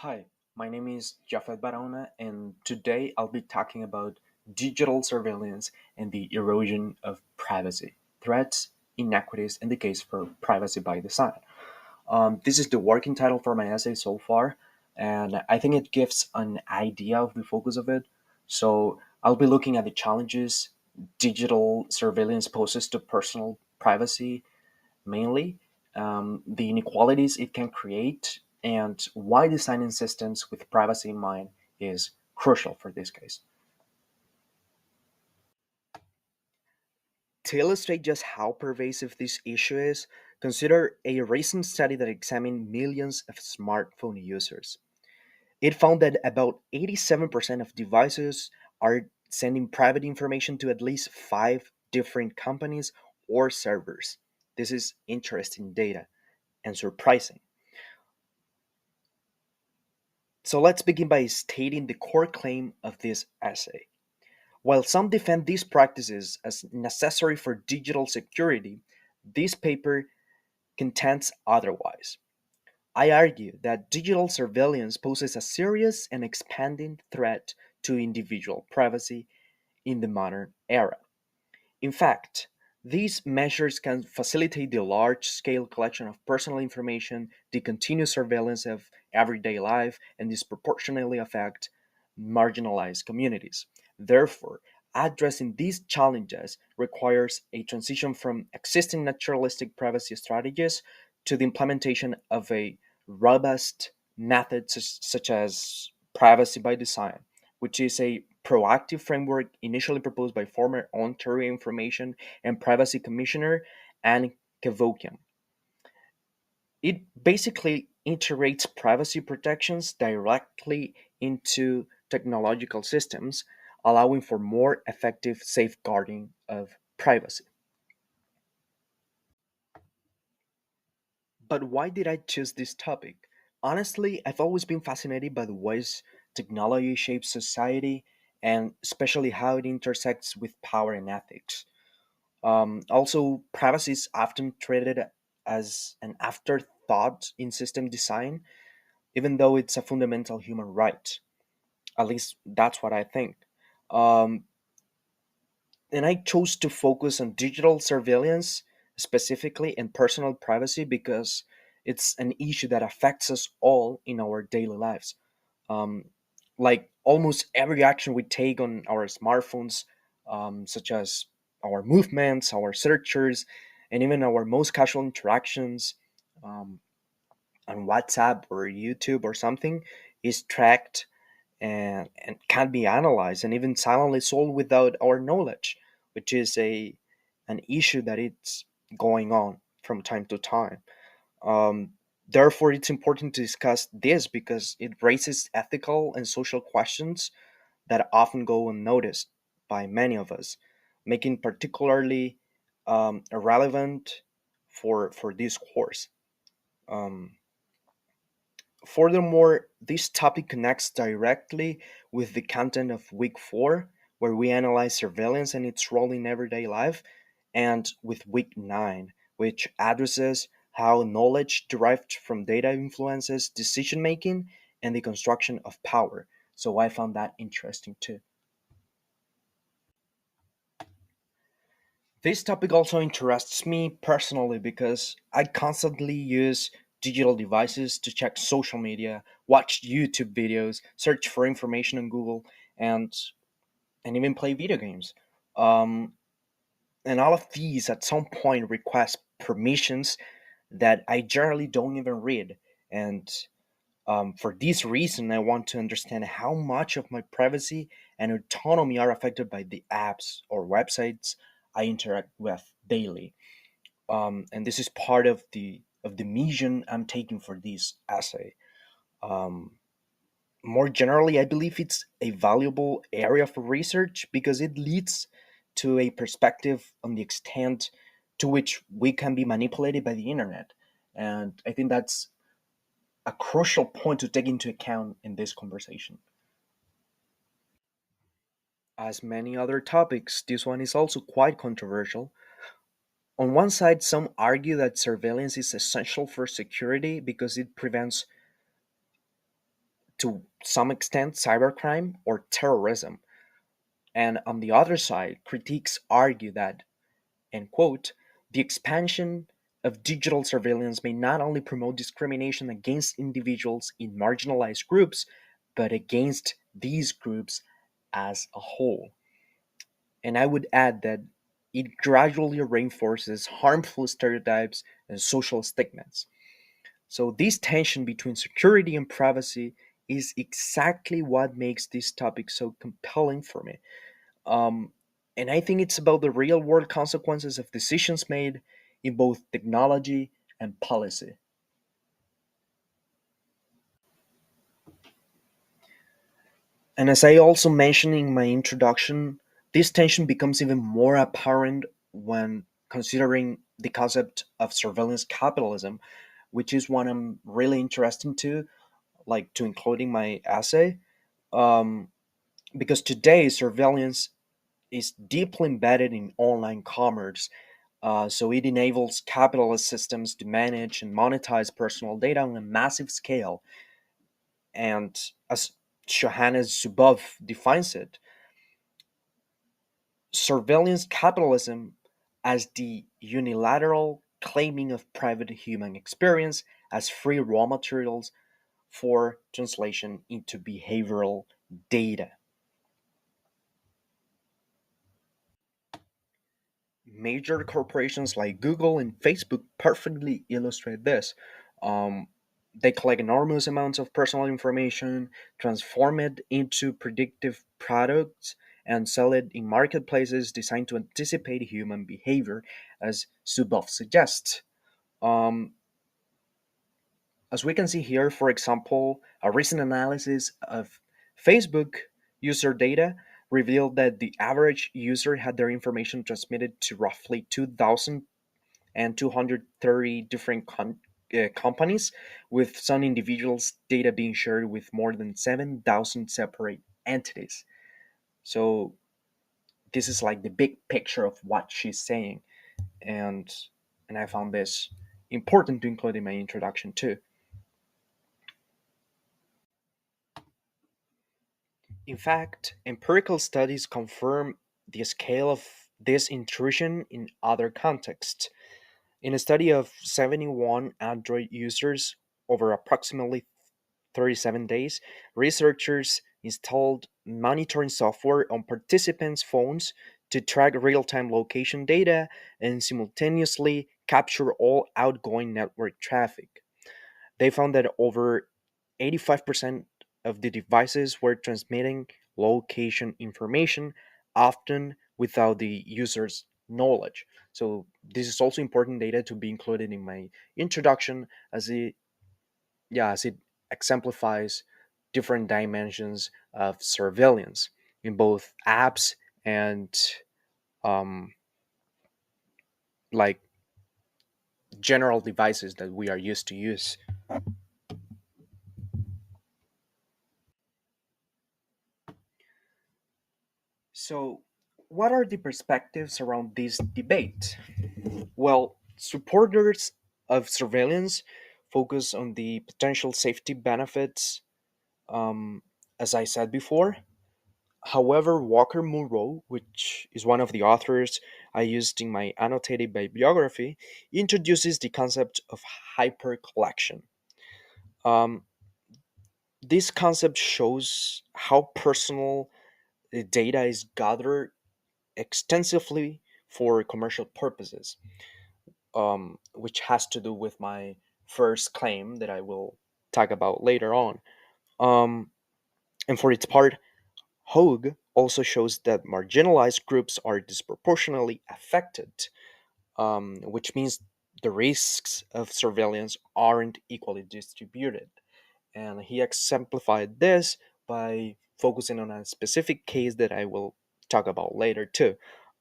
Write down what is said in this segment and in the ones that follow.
Hi, my name is Jafet Barona, and today I'll be talking about digital surveillance and the erosion of privacy, threats, inequities, and the case for privacy by design. This is the working title for my essay so far, and I think it gives an idea of the focus of it. So I'll be looking at the challenges digital surveillance poses to personal privacy mainly, the inequalities it can create, and why designing systems with privacy in mind is crucial for this case. To illustrate just how pervasive this issue is, consider a recent study that examined millions of smartphone users. It found that about 87% of devices are sending private information to at least five different companies or servers. This is interesting data and surprising. So let's begin by stating the core claim of this essay. While some defend these practices as necessary for digital security, this paper contends otherwise. I argue that digital surveillance poses a serious and expanding threat to individual privacy in the modern era. In fact, these measures can facilitate the large scale collection of personal information, the continuous surveillance of everyday life, and disproportionately affect marginalized communities. Therefore, addressing these challenges requires a transition from existing naturalistic privacy strategies to the implementation of a robust method such as privacy by design, which is a proactive framework initially proposed by former Ontario Information and Privacy Commissioner Anne Kevokian. It basically integrates privacy protections directly into technological systems, allowing for more effective safeguarding of privacy. But why did I choose this topic? Honestly, I've always been fascinated by the ways technology shapes society and especially how it intersects with power and ethics. Also, privacy is often treated as an afterthought in system design, even though it's a fundamental human right. At least that's what I think. Um, and I chose to focus on digital surveillance specifically and personal privacy because it's an issue that affects us all in our daily lives. Um, like almost every action we take on our smartphones, such as our movements, our searches, and even our most casual interactions um, on WhatsApp or YouTube or something, is tracked and can be analyzed and even silently sold without our knowledge, which is an issue that it's going on from time to time. Therefore, it's important to discuss this because it raises ethical and social questions that often go unnoticed by many of us, making particularly irrelevant for this course. Um, Furthermore, this topic connects directly with the content of Week 4, where we analyze surveillance and its role in everyday life, and with Week 9, which addresses how knowledge derived from data influences decision making and the construction of power. So I found that interesting too. This topic also interests me personally because I constantly use digital devices to check social media, watch YouTube videos, search for information on Google, and and even play video games. Um, and all of these at some point request permissions that I generally don't even read. And for this reason, I want to understand how much of my privacy and autonomy are affected by the apps or websites I interact with daily. And this is part of the mission I'm taking for this essay. Um, More generally, I believe it's a valuable area for research because it leads to a perspective on the extent to which we can be manipulated by the internet. And I think that's a crucial point to take into account in this conversation. As many other topics, this one is also quite controversial. On one side, some argue that surveillance is essential for security because it prevents to some extent cybercrime or terrorism. And on the other side, critiques argue that, and quote, the expansion of digital surveillance may not only promote discrimination against individuals in marginalized groups, but against these groups as a whole. And I would add that it gradually reinforces harmful stereotypes and social stigmas. So, this tension between security and privacy is exactly what makes this topic so compelling for me. Um, and I think it's about the real world consequences of decisions made in both technology and policy. And as I also mentioned in my introduction, this tension becomes even more apparent when considering the concept of surveillance capitalism, which is one I'm really interested to, like to include in my essay. Um, because today surveillance is deeply embedded in online commerce. So it enables capitalist systems to manage and monetize personal data on a massive scale. And as Johannes Zuboff defines it, surveillance capitalism as the unilateral claiming of private human experience as free raw materials for translation into behavioral data. Major corporations like Google and Facebook perfectly illustrate this. Um, they collect enormous amounts of personal information, transform it into predictive products, and sell it in marketplaces designed to anticipate human behavior, as Zuboff suggests. Um, as we can see here, for example, a recent analysis of Facebook user data revealed that the average user had their information transmitted to roughly 2,230 different companies, with some individuals' data being shared with more than 7,000 separate entities. So, this is like the big picture of what she's saying. And, and I found this important to include in my introduction too. In fact, empirical studies confirm the scale of this intrusion in other contexts. In a study of 71 Android users over approximately 37 days, researchers installed monitoring software on participants' phones to track real time location data and simultaneously capture all outgoing network traffic. They found that over 85% of the devices were transmitting location information, often without the user's knowledge. So this is also important data to be included in my introduction, as it exemplifies different dimensions of surveillance in both apps and um, like general devices that we are used to use. So, what are the perspectives around this debate? Well, supporters of surveillance focus on the potential safety benefits, um, as I said before. However, Walker-Munro, which is one of the authors I used in my annotated bibliography, introduces the concept of hypercollection. Um, this concept shows how personal data is gathered extensively for commercial purposes, which has to do with my first claim that I will talk about later on. Um, and for its part, Hogue also shows that marginalized groups are disproportionately affected, which means the risks of surveillance aren't equally distributed. And he exemplified this by focusing on a specific case that I will talk about later too.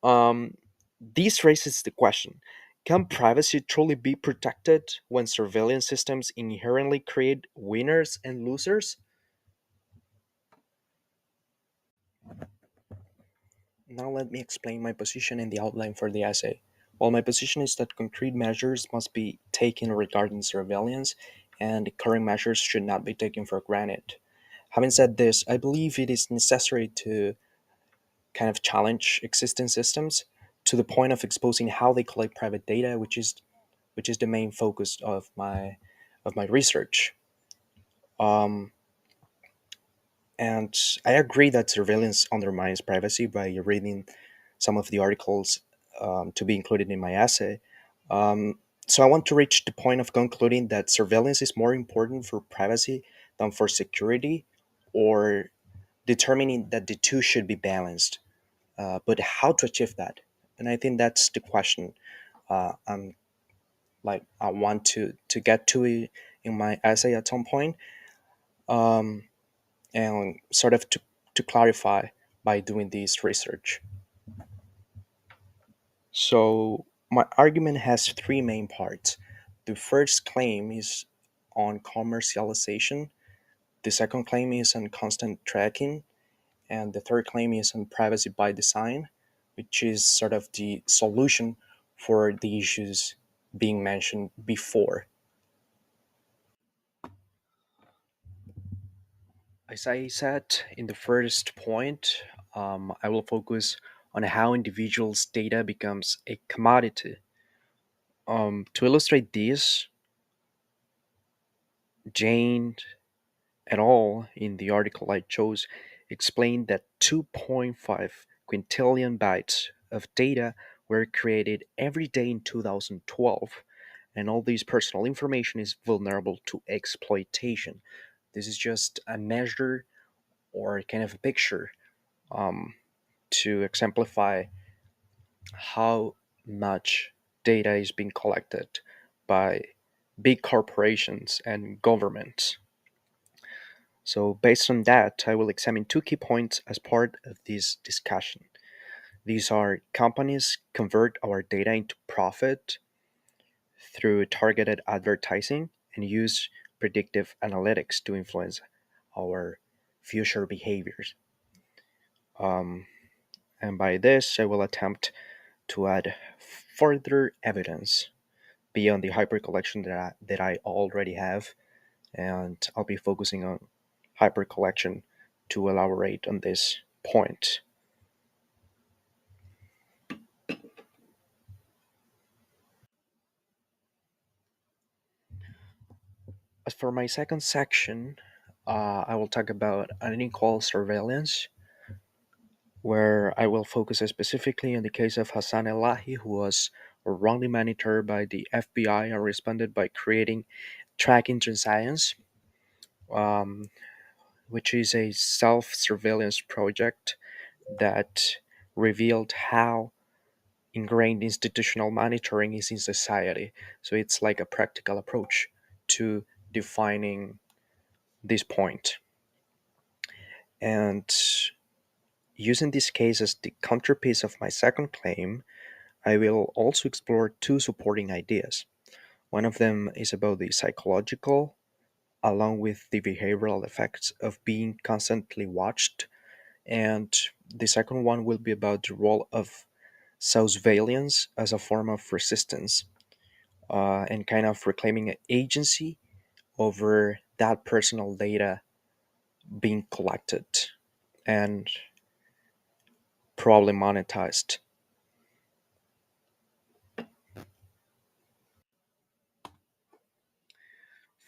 Um, this raises the question: can privacy truly be protected when surveillance systems inherently create winners and losers? Now, let me explain my position in the outline for the essay. While my position is that concrete measures must be taken regarding surveillance, and the current measures should not be taken for granted. Having said this, I believe it is necessary to kind of challenge existing systems to the point of exposing how they collect private data, which is the main focus of my research. Um, and I agree that surveillance undermines privacy by reading some of the articles to be included in my essay. Um, so I want to reach the point of concluding that surveillance is more important for privacy than for security, or determining that the two should be balanced. But how to achieve that? And I think that's the question. I'm like I want to get to it in my essay at some point, um, and sort of to clarify by doing this research. So my argument has three main parts. The first claim is on commercialization. The second claim is on constant tracking, and the third claim is on privacy by design, which is sort of the solution for the issues being mentioned before. As I said in the first point, I will focus on how individuals' data becomes a commodity. To illustrate this, Jane et al. In the article I chose explained that 2.5 quintillion bytes of data were created every day in 2012, and all this personal information is vulnerable to exploitation. This is just a measure or kind of a picture um, to exemplify how much data is being collected by big corporations and governments. So, based on that, I will examine two key points as part of this discussion. These are companies convert our data into profit through targeted advertising and use predictive analytics to influence our future behaviors. Um, and by this, I will attempt to add further evidence beyond the hypercollection that I already have, and I'll be focusing on hypercollection to elaborate on this point. As for my second section, I will talk about unequal surveillance, where I will focus specifically on the case of Hassan Elahi, who was wrongly monitored by the FBI and responded by creating tracking transience, um, which is a self surveillance project that revealed how ingrained institutional monitoring is in society. So it's like a practical approach to defining this point. And using this case as the counterpiece of my second claim, I will also explore two supporting ideas. One of them is about the psychological, along with the behavioral effects of being constantly watched. And the second one will be about the role of surveillance as a form of resistance, and kind of reclaiming agency over that personal data being collected and probably monetized.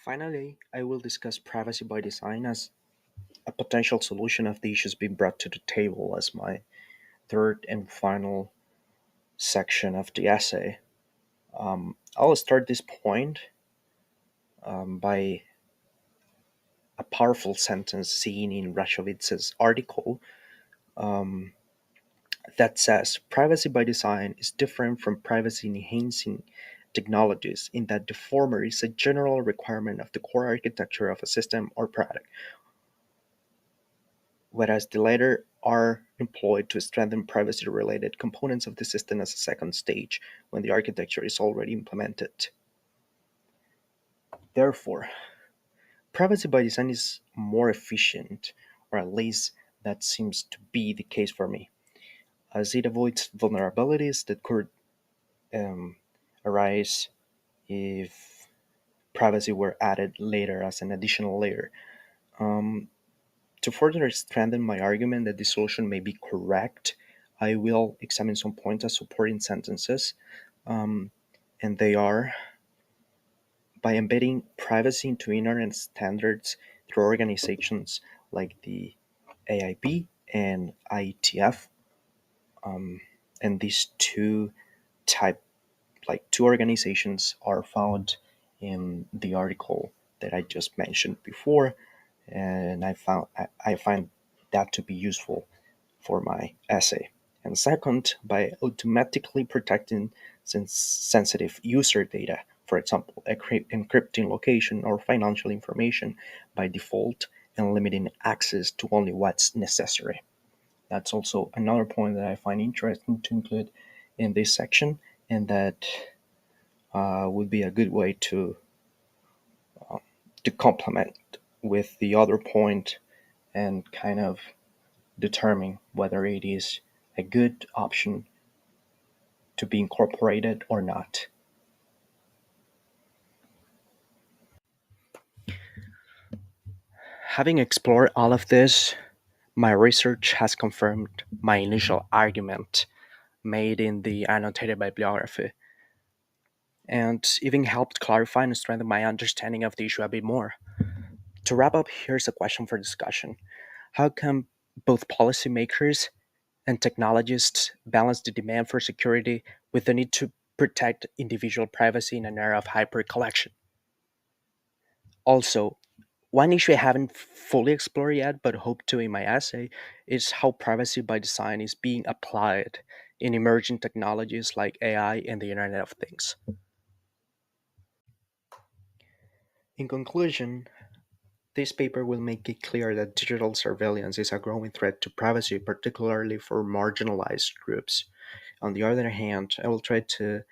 Finally, I will discuss privacy by design as a potential solution of the issues being brought to the table as my third and final section of the essay. I'll start this point by a powerful sentence seen in Rashowitz's article, um, that says privacy by design is different from privacy enhancing technologies in that the former is a general requirement of the core architecture of a system or product, whereas the latter are employed to strengthen privacy related components of the system as a second stage when the architecture is already implemented. Therefore, privacy by design is more efficient, or at least that seems to be the case for me, as it avoids vulnerabilities that could um, arise if privacy were added later as an additional layer. Um, To further strengthen my argument that this solution may be correct, I will examine some points as supporting sentences, um, and they are: by embedding privacy into internet standards through organizations like the AIP and IETF, and these type two organizations are found in the article that I just mentioned before, and I find that to be useful for my essay. And second, by automatically protecting sensitive user data, for example, encrypting location or financial information by default and limiting access to only what's necessary. That's also another point that I find interesting to include in this section, and that would be a good way to complement with the other point and kind of determine whether it is a good option to be incorporated or not. Having explored all of this, my research has confirmed my initial argument made in the annotated bibliography, and even helped clarify and strengthen my understanding of the issue a bit more. To wrap up, here's a question for discussion: how can both policymakers and technologists balance the demand for security with the need to protect individual privacy in an era of hyper collection? Also, one issue I haven't fully explored yet, but hope to in my essay, is how privacy by design is being applied in emerging technologies like AI and the Internet of Things. In conclusion, this paper will make it clear that digital surveillance is a growing threat to privacy, particularly for marginalized groups. On the other hand, I will try to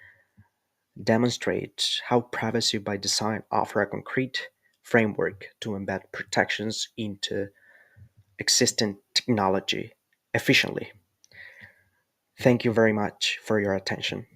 demonstrate how privacy by design offer a concrete framework to embed protections into existing technology efficiently. Thank you very much for your attention.